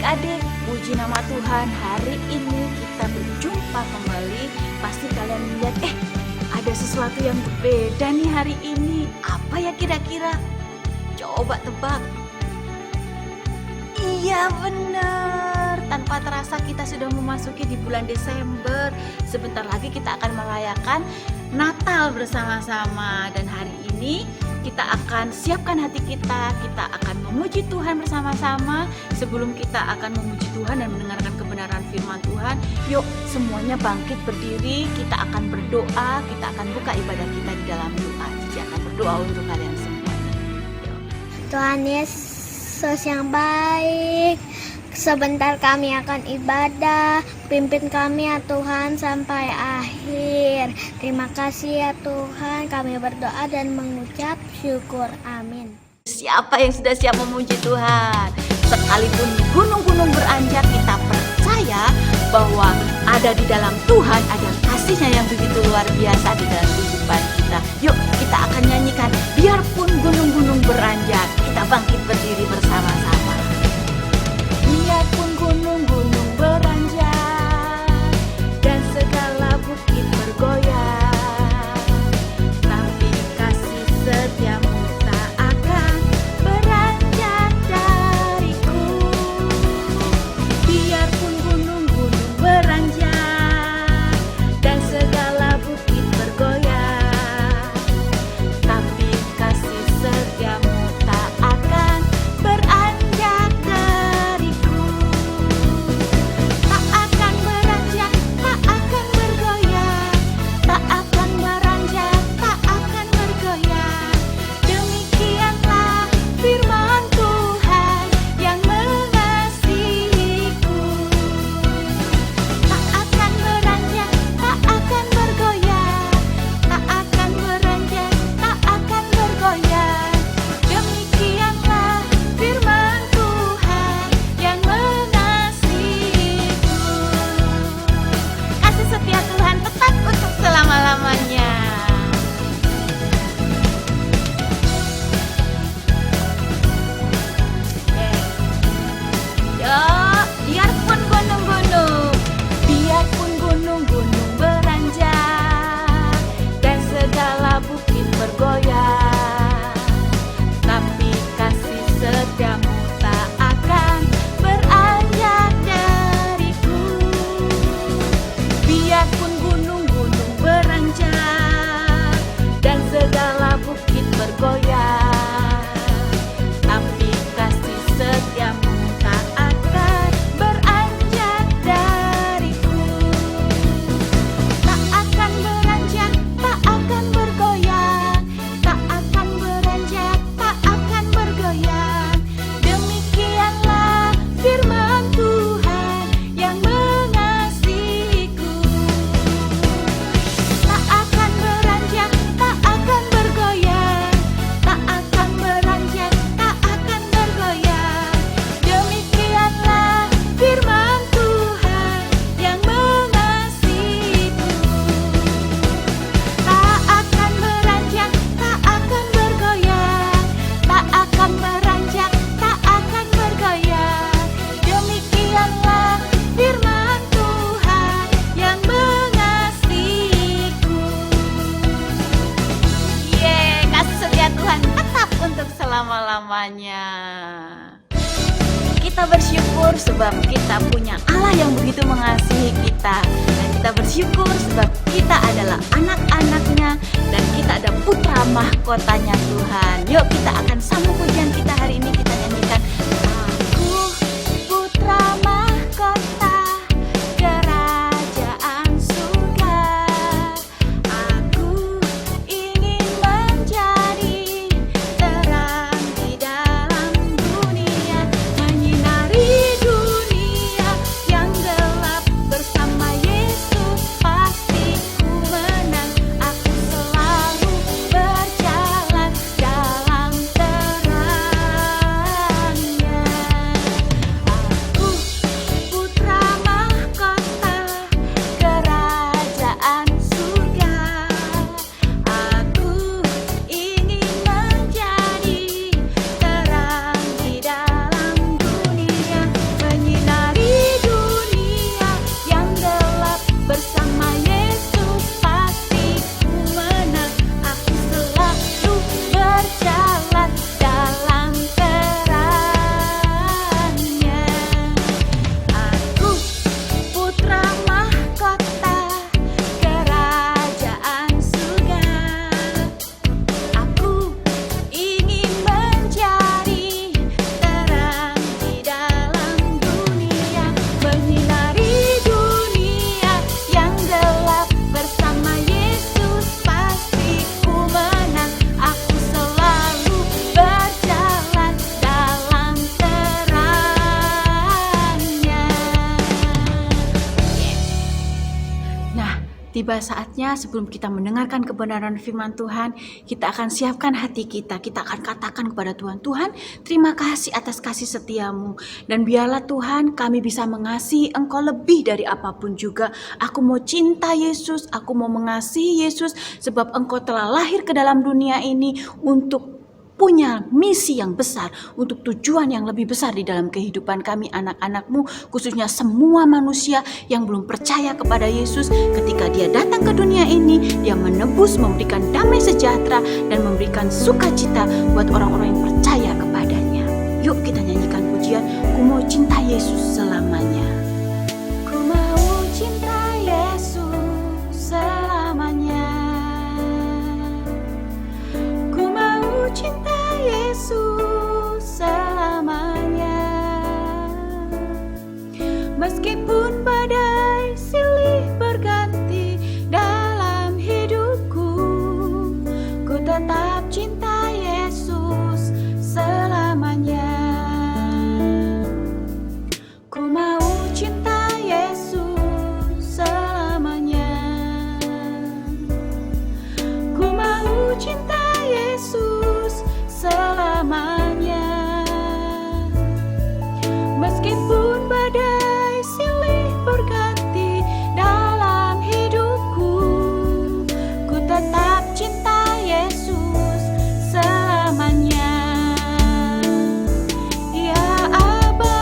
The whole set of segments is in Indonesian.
adik-adik, puji nama Tuhan, hari ini kita berjumpa kembali. Pasti kalian lihat, ada sesuatu yang berbeda nih hari ini. Apa ya kira-kira? Coba tebak. Iya benar, tanpa terasa kita sudah memasuki di bulan Desember. Sebentar lagi kita akan merayakan Natal bersama-sama. Dan hari ini kita akan siapkan hati kita akan memuji Tuhan bersama-sama. Sebelum kita akan memuji Tuhan dan mendengarkan kebenaran firman Tuhan, yuk semuanya bangkit berdiri, kita akan berdoa, kita akan buka ibadah kita di dalam doa. Cici akan berdoa untuk kalian semuanya. Yuk. Tuhan Yesus yang baik, sebentar kami akan ibadah, pimpin kami ya Tuhan sampai akhir. Terima kasih ya Tuhan, kami berdoa dan mengucap syukur, amin. Siapa yang sudah siap memuji Tuhan? Sekalipun gunung-gunung beranjak, kita percaya bahwa ada di dalam Tuhan, ada kasih-Nya yang begitu luar biasa di dalam kehidupan kita. Yuk kita akan nyanyikan, biarpun gunung-gunung beranjak, kita bangkit berdiri bersama-sama. Biarpun gunung-gunung beranjak dan segala bukit bergoyang, tapi kasih setiamu tak akan beranjak dariku. Biarpun gunung-gunung beranjak dan segala bukit bergoyang, tapi kasih setiamu tak akan beranjak dariku. Tak akan beranjak, tak akan bergoyang, tak akan beranjak, tak akan bergoyang. Demikianlah firman Tuhan yang mengasihiku. Tak akan beranjak, tak akan bergoyang, tak akan beranjak, tak akan bergoyang. Demikianlah firman Tuhan yang mengasihiku. Kasih setia Tuhan tetap untuk selama-lamanya. Biarpun gunung-gunung beranjak dan segala bukit bergoyang, tapi kasih setiamu tak akan beranjak dariku. Biarpun gunung-gunung beranjak dan segala bukit bergoyang, tapi kasih setiamu tak akan beranjak dariku. Tak akan beranjak, tak akan bergoyang, tak akan beranjak, tak akan bergoyang. Demikianlah firman Tuhan yang mengasihiku. Tak akan beranjak, tak akan bergoyang, tak akan beranjak, tak akan bergoyang. Demikianlah firman Tuhan yang mengasihiku. Tak akan beranjak, tak akan bergoyang, tak akan beranjak, tak akan bergoyang. Demikianlah firman Tuhan yang mengasihiku. Kasih setia Tuhan tetap untuk selama-lamanya. Kita bersyukur sebab kita punya Allah yang begitu mengasihi kita. Dan kita bersyukur sebab kita adalah anak-anaknya dan kita ada putra mahkotanya Tuhan. Yuk kita akan sambung pujian kita hari ini, kita nyanyikan, aku putra mahkota kerajaan surga. Aku ingin menjadi terang di dalam dunia, menyinari dunia yang gelap bersama Yesus. Pasti ku menang, aku selalu berjalan dalam terang. tiba saatnya sebelum kita mendengarkan kebenaran firman Tuhan, kita akan siapkan hati kita. Kita akan katakan kepada Tuhan, Tuhan, terima kasih atas kasih setiamu. Dan biarlah Tuhan kami bisa mengasihi Engkau lebih dari apapun juga. Aku mau cinta Yesus, aku mau mengasihi Yesus, sebab Engkau telah lahir ke dalam dunia ini untuk punya misi yang besar, untuk tujuan yang lebih besar di dalam kehidupan kami anak-anak-Mu, khususnya semua manusia yang belum percaya kepada Yesus. Ketika dia datang ke dunia ini, dia menebus, memberikan damai sejahtera, dan memberikan sukacita buat orang-orang yang percaya kepadanya. Yuk kita nyanyikan pujian, Ku mau cinta Yesus selamanya. Ku mau cinta Yesus selamanya. Ku mau cinta Yesus selamanya. Meskipun badai silih berganti dalam hidupku, ku tetap cinta Yesus selamanya. Ku mau cinta Yesus selamanya. Ku mau cinta Yesus selamanya. Meskipun badai silih berganti dalam hidupku, ku tetap cinta Yesus selamanya. Ya Aba,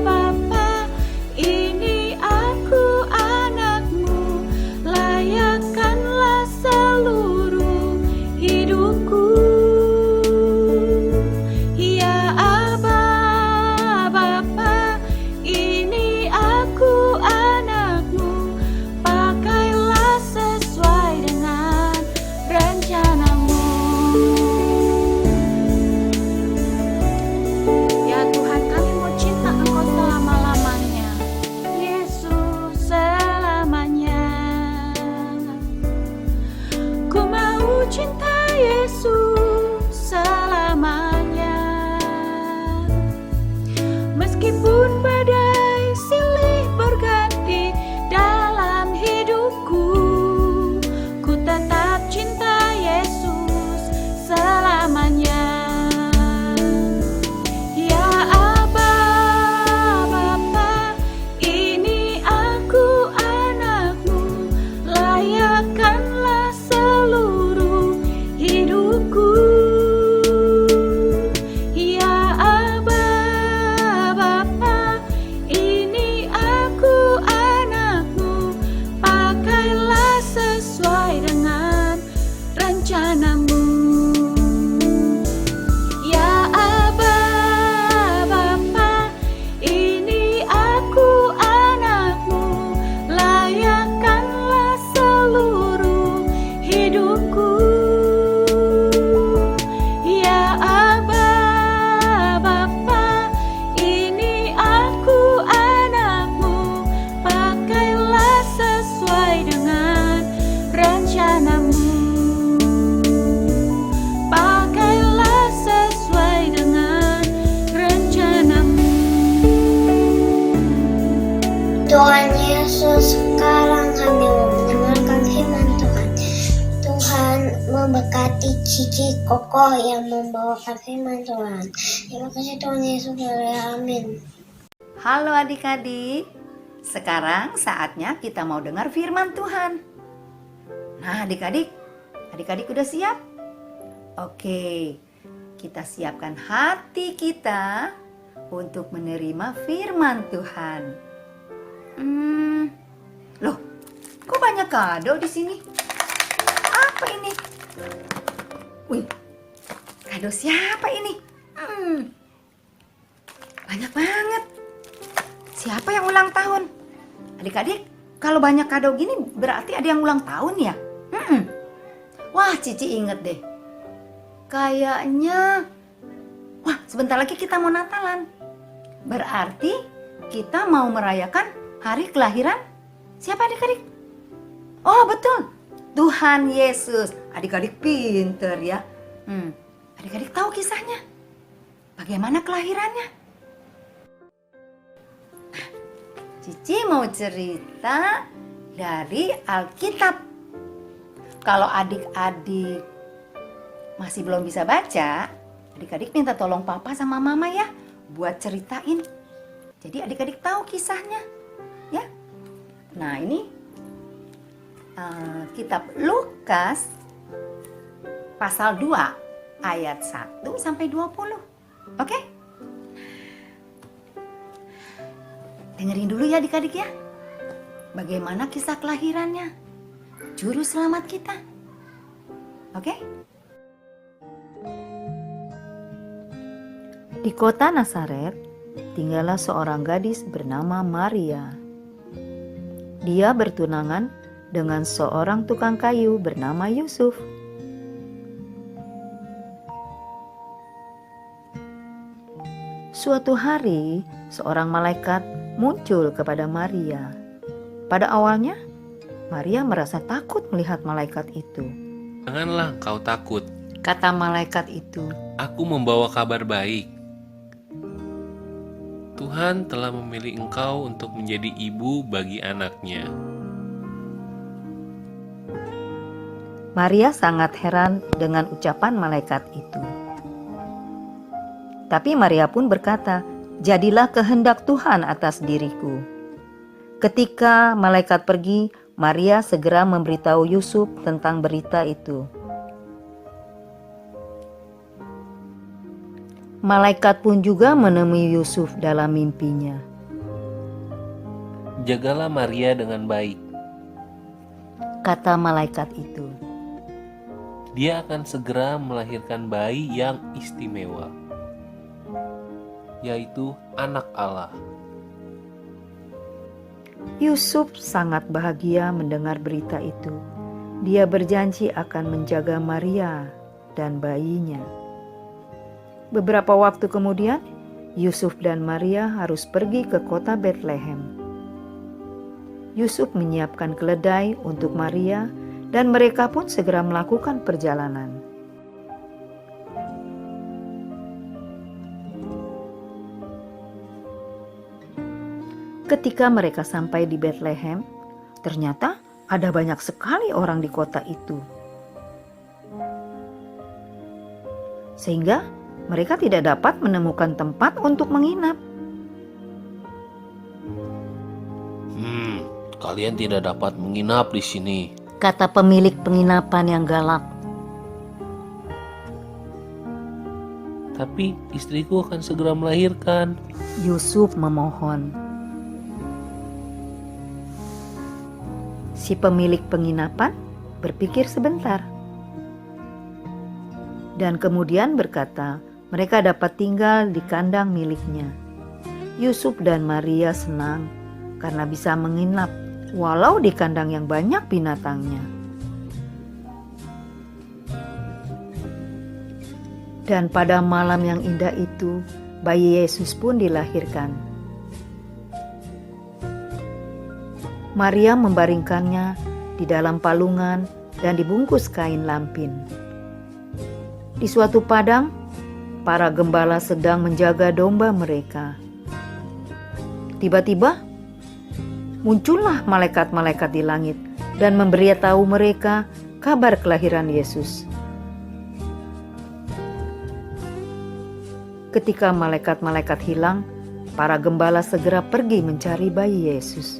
Bapa, ini aku anakmu, layakkanlah seluruh hidupku. Ya Aba, Bapa, ini aku anakmu, pakailah sesuai dengan rencanamu. Ya Tuhan, kami mau cinta Engkau selama-lamanya, Yesus selamanya. Ku mau cinta Yesus selamanya. Meskipun badai silih berganti dalam hidupku, ku tetap cinta Yesus selamanya. Ya Aba, Bapa, ini aku anakmu, layakkanlah seluruh hidupku. Ya Aba, Bapa, ini aku anakmu, pakailah sesuai dengan rencanamu. Ya Aba, Bapa, ini aku anakmu, layakkanlah seluruh hidupku. Ya Aba, Bapa, ini aku anakmu, pakailah sesuai dengan rencanamu. Pakailah sesuai dengan rencanamu. Tuhan Yesus, sekarang kami mau mendengarkan firman Tuhan. Tuhan memberkati Cici Koko yang membawakan firman Tuhan. Terima kasih Tuhan Yesus, amin. Halo adik-adik, sekarang saatnya kita mau dengar firman Tuhan. Nah adik-adik udah siap? Oke, kita siapkan hati kita untuk menerima firman Tuhan. Loh, kok banyak kado di sini? Apa ini? Wih, kado siapa ini? Banyak banget. Siapa yang ulang tahun? Adik-adik, kalau banyak kado gini berarti ada yang ulang tahun ya? Wah, Cici inget deh. Kayaknya, wah sebentar lagi kita mau Natalan. Berarti kita mau merayakan hari kelahiran siapa adik-adik? Oh betul, Tuhan Yesus. Adik-adik pinter ya. Adik-adik tahu kisahnya? Bagaimana kelahirannya? Cici mau cerita dari Alkitab. Kalau adik-adik masih belum bisa baca, adik-adik minta tolong papa sama mama ya buat ceritain. Jadi adik-adik tahu kisahnya ya. Nah ini kitab Lukas pasal 2 ayat 1 sampai 20. Oke? Dengerin dulu ya adik-adik ya. Bagaimana kisah kelahirannya Juru Selamat kita. Oke? Di kota Nazaret tinggallah seorang gadis bernama Maria. Dia bertunangan dengan seorang tukang kayu bernama Yusuf. Suatu hari, seorang malaikat muncul kepada Maria. Pada awalnya, Maria merasa takut melihat malaikat itu. Janganlah kau takut, Kata malaikat itu, aku membawa kabar baik. Tuhan telah memilih engkau untuk menjadi ibu bagi anaknya. Maria sangat heran dengan ucapan malaikat itu. Tapi Maria pun berkata, "Jadilah kehendak Tuhan atas diriku." Ketika malaikat pergi, Maria segera memberitahu Yusuf tentang berita itu. Malaikat pun juga menemui Yusuf dalam mimpinya. Jagalah Maria dengan baik. Kata malaikat itu, Dia akan segera melahirkan bayi yang istimewa, yaitu anak Allah. Yusuf sangat bahagia mendengar berita itu. Dia berjanji akan menjaga Maria dan bayinya. Beberapa waktu kemudian, Yusuf dan Maria harus pergi ke kota Betlehem. Yusuf menyiapkan keledai untuk Maria dan mereka pun segera melakukan perjalanan. Ketika mereka sampai di Betlehem, ternyata ada banyak sekali orang di kota itu. Sehingga mereka tidak dapat menemukan tempat untuk menginap. Kalian tidak dapat menginap di sini. Kata pemilik penginapan yang galak. Tapi istriku akan segera melahirkan. Yusuf memohon. Si pemilik penginapan berpikir sebentar. Dan kemudian berkata, mereka dapat tinggal di kandang miliknya. Yusuf dan Maria senang karena bisa menginap walau di kandang yang banyak binatangnya. Dan pada malam yang indah itu, bayi Yesus pun dilahirkan. Maria membaringkannya di dalam palungan dan dibungkus kain lampin. Di suatu padang, para gembala sedang menjaga domba mereka. Tiba-tiba, muncullah malaikat-malaikat di langit dan memberitahu mereka kabar kelahiran Yesus. Ketika malaikat-malaikat hilang, para gembala segera pergi mencari bayi Yesus.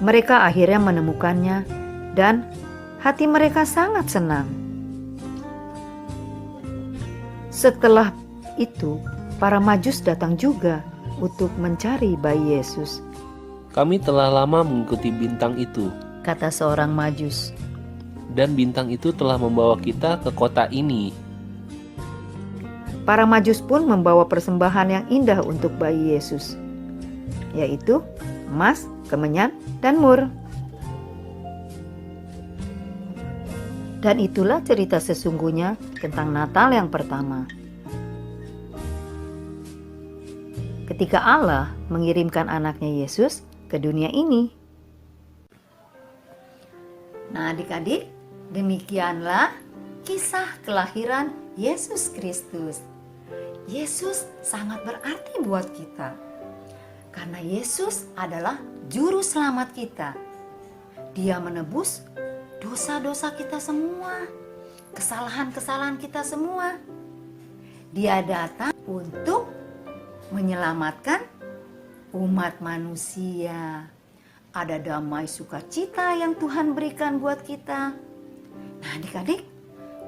Mereka akhirnya menemukannya dan hati mereka sangat senang. Setelah itu, para Majus datang juga untuk mencari bayi Yesus. Kami telah lama mengikuti bintang itu, Kata seorang Majus. dan bintang itu telah membawa kita ke kota ini. Para Majus pun membawa persembahan yang indah untuk bayi Yesus, yaitu emas, kemenyan, dan mur. Dan itulah cerita sesungguhnya tentang Natal yang pertama. Ketika Allah mengirimkan anaknya Yesus ke dunia ini. Nah adik-adik, demikianlah kisah kelahiran Yesus Kristus. Yesus sangat berarti buat kita. Karena Yesus adalah juru selamat kita. Dia menebus dosa-dosa kita semua, kesalahan-kesalahan kita semua. Dia datang untuk menyelamatkan umat manusia. Ada damai sukacita yang Tuhan berikan buat kita. Nah adik-adik,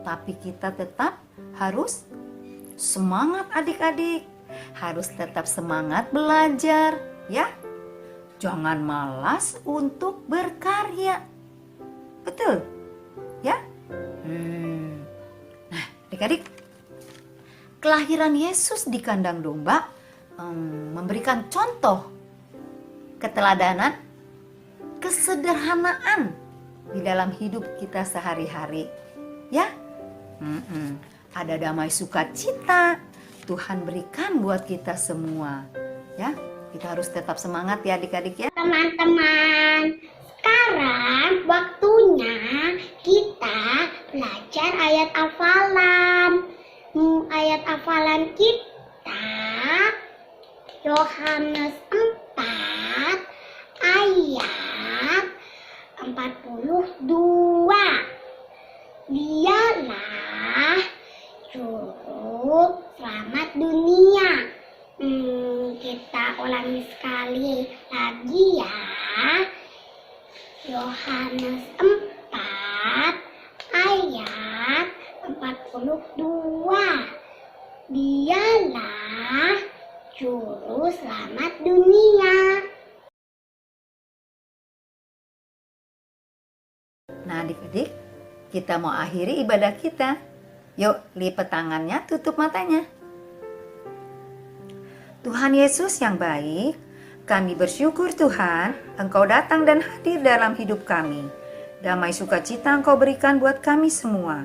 tapi kita tetap harus semangat adik-adik. Harus tetap semangat belajar ya. Jangan malas untuk berkarya. Betul? Ya? Nah adik-adik, kelahiran Yesus di kandang domba memberikan contoh keteladanan, kesederhanaan di dalam hidup kita sehari-hari. Ya? Ada damai sukacita Tuhan berikan buat kita semua. Ya, kita harus tetap semangat ya adik-adik ya. Teman-teman, sekarang waktunya kita belajar ayat hafalan. Ayat hafalan kita Yohanes 4 ayat 42. Dialah juru selamat dunia. Kita ulangi sekali lagi ya. Yohanes 4 ayat 42. Dialah juru selamat dunia. Nah adik-adik, kita mau akhiri ibadah kita. Yuk lipat tangannya, tutup matanya. Tuhan Yesus yang baik, kami bersyukur Tuhan, Engkau datang dan hadir dalam hidup kami. Damai sukacita Engkau berikan buat kami semua.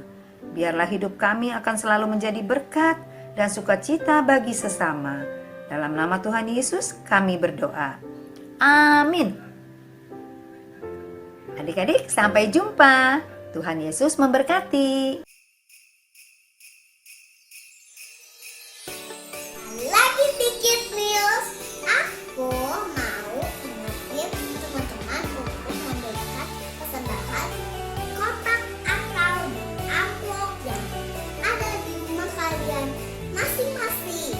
Biarlah hidup kami akan selalu menjadi berkat dan sukacita bagi sesama. Dalam nama Tuhan Yesus kami berdoa. Amin. Adik-adik, sampai jumpa. Tuhan Yesus memberkati. Lagi dikit news, aku mau ingetin teman-teman untuk memberikan persembahan kotak atau amplop yang ada di rumah kalian masing-masing,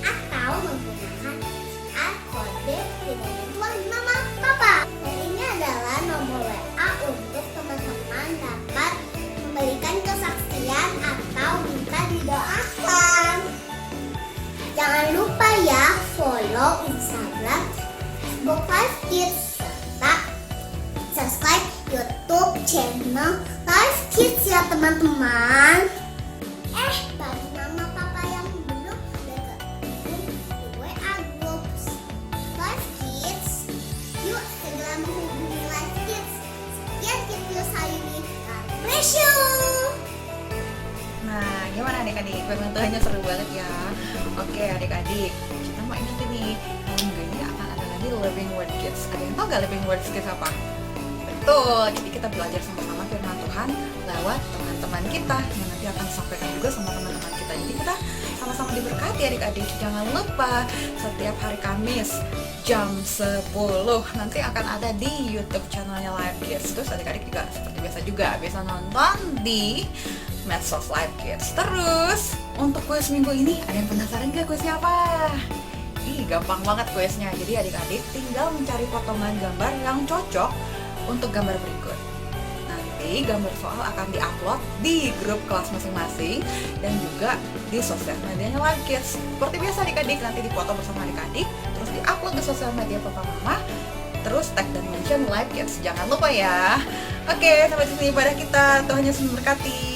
atau menggunakan QR kode di dalam ruang mama papa. Dan ini adalah nomor WA untuk teman-teman dapat memberikan kesaksian atau minta didoakan. Jangan lupa ya follow Instagram Facebook Live Kids serta subscribe YouTube channel Live Kids ya teman-teman. Bagi mama papa yang belum udah gabung di WA Groups Live Kids, yuk segera menghubungi Live Kids. Sekian video saya ini. God bless you. Nah, gimana adik-adik? Permentuhannya seru banget ya. Oke adik-adik, kita mau ingetin nih, tahun ini akan ada lagi Living Word Kids. Ada yang tau gak Living Word Kids apa? Betul, jadi kita belajar sama-sama firman Tuhan lewat teman-teman kita yang nanti akan disampaikan juga sama teman-teman kita. Jadi kita sama-sama diberkati adik-adik. Jangan lupa setiap hari Kamis jam 10 nanti akan ada di YouTube channelnya Live Kids. Terus adik-adik juga seperti biasa juga bisa nonton di medsos Live Kids. Terus untuk kuis minggu ini ada yang penasaran gak kuisnya apa? Gampang banget kuisnya. Jadi adik-adik tinggal mencari potongan gambar yang cocok untuk gambar berikut. Nanti gambar soal akan diupload di grup kelas masing-masing dan juga di sosial medianya Live Kids. Seperti biasa adik-adik, nanti dipoto bersama adik-adik, terus diupload di sosial media papa mama, terus tag dan mention Live Kids. Jangan lupa ya. Oke, sampai di sini ibadah kita. Tuhan Yesus memberkati.